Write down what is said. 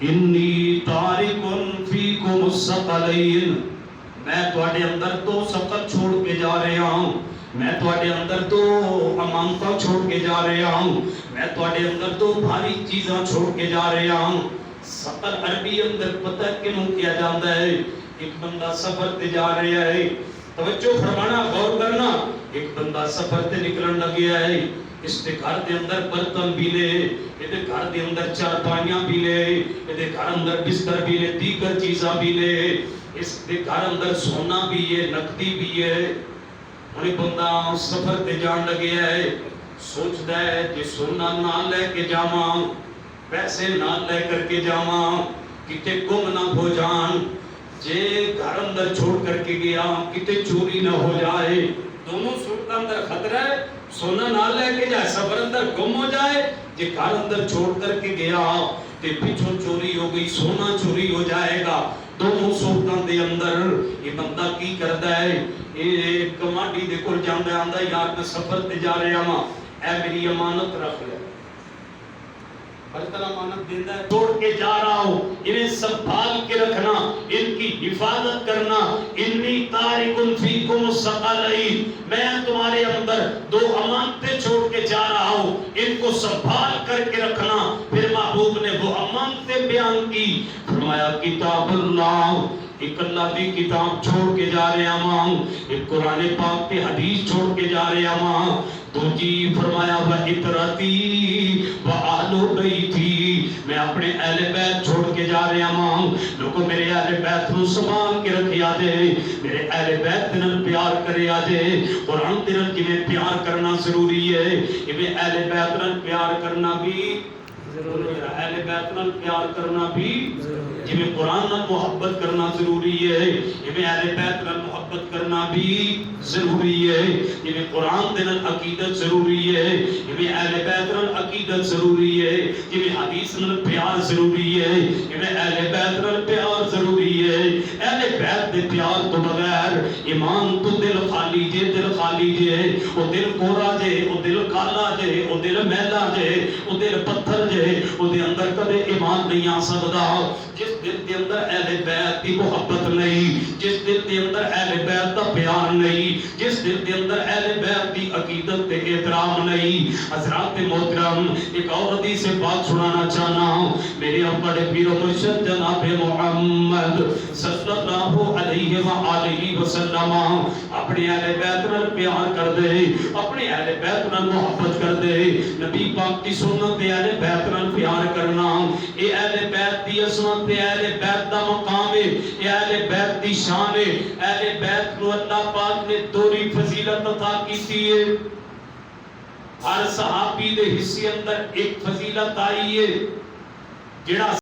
انی تارکن فیکم الثقلین، میں تواڈے اندر دو ثقل چھوڑ کے جا رہا ہوں، میں تواڈے اندر دو امانتاں چھوڑ کے جا رہا ہوں، میں تواڈے اندر دو بھاری چیزاں چھوڑ کے جا رہا ہوں۔ ثقل عربی اندر پتہ کیوں کیا جاتا ہے؟ ایک بندہ سفر تے جا رہا ہے، توجہ فرمانا، غور کرنا، ایک بندہ سفر تے نکلن لگیا ہے، اس دے گھر دے اندر برتن بھی لے، یہ دے گھر دے اندر چارپائیاں بھی لے، یہ دے گھر اندر بستر بھی لے، دیگر چیزاں بھی لے، اس دے گھر اندر سونا بھی ہے، نقدی بھی ہے۔ انہیں بندہ سفر تے جان لگے ہے، سوچتا ہے کہ سونا نہ لے کے جاواں، پیسے نہ لے کر کے جاواں، کتے گم نہ ہو جان، جے گھر اندر چھوڑ کر کے گیا کتے چوری نہ ہو جائے، دونوں صورت اندر خطرہ ہے۔ سونا نہ لے کے جائے، سفر اندر گم ہو جائے، جے گھر اندر چھوڑ کر کے گیا تے پیچھوں چوری ہو گئی، سونا چوری ہو جائے گا۔ دونوں صورتوں دے اندر یہ بندہ کی کرتا ہے؟ یہ کمانڈی دے کول جاندا آندا، یار میں سفر تے جا رہا ہاں، اے میری امانت رکھ لے۔ برتن امانت دیتا ہے، چھوڑ کے جا رہا ہوں، انہیں سنبھال کے رکھنا، ان کی حفاظت کرنا۔ انی تارکن فیکم الثقلین، میں تمہارے اندر دو امانتیں چھوڑ کے جا رہا ہوں، ان کو سنبھال کر کے رکھنا۔ پھر محبوب نے وہ امانتیں بیان کی، فرمایا کتاب اللہ، ایک اللہ کی کتاب چھوڑ کے جا رہے ہوں، ایک قرآن پاک کے حدیث چھوڑ کے جا رہے ہوں، دوجی فرمایا وَعِطْرَتِي وَأَهْلُ بَيْتِي، میں اپنے اہل بیت چھوڑ کے جا رہا ہوں، لوگوں میرے اہل بیت نو سنبھال کے رکھیا دے، میرے اہل بیت نال پیار کریا دے۔ قرآن نال جویں پیار کرنا ضروری ہے، ایویں اہل بیت نال پیار کرنا بھی ضروری ہے، اہل بیت نال پیار کرنا بھی جویں قرآن نال محبت کرنا ضروری ہے، ایویں اہل بیت نال محبت کرنا بھی ضروری ہے، جویں قرآن دے نال عقیدت ضروری ہے، ایویں اہل بیت نال عقیدت ضروری ہے، جویں حدیث نال پیار ضروری ہے، ایویں اہل بیت نال پیار ضروری ہے۔ اہل بیت دے پیار تو بغیر ایمان تو دل خالی جے، دل خالی جے، او دل کورا جے، او دل کالا جے، او دل میلا جے، او دل پتھر جے، او دے اندر کدے ایمان نہیں آ سکدا۔ جس دل دے اندر اہل بیت دی محبت نہیں، جس دل دے اندر اہل بیت دا پیار نہیں، جس دل دے اندر اہل بیت دی عقیدت تے احترام نہیں۔ حضرات محترم، ایک اور حدیث سے بات سنانا چاہنا ہوں، میرے بڑے پیر و مرشد جناب محمد صلی اللہ علیہ وآلہ وسلم اپنے اہل بیت نال پیار کر دے، اپنے اہل بیت نال محبت کر دے۔ نبی پاک کی سنت اہل بیت نال پیار کرنا، اے اہل بیت دی عظمت، اہل بیت دا مقام ہے، اہل بیت دی شان ہے۔ اہل بیت کو اللہ پاک نے دوری فضیلت عطا کی ہے، ہر صحابی دے حصے اندر ایک فضیلت آئی ہے، جڑا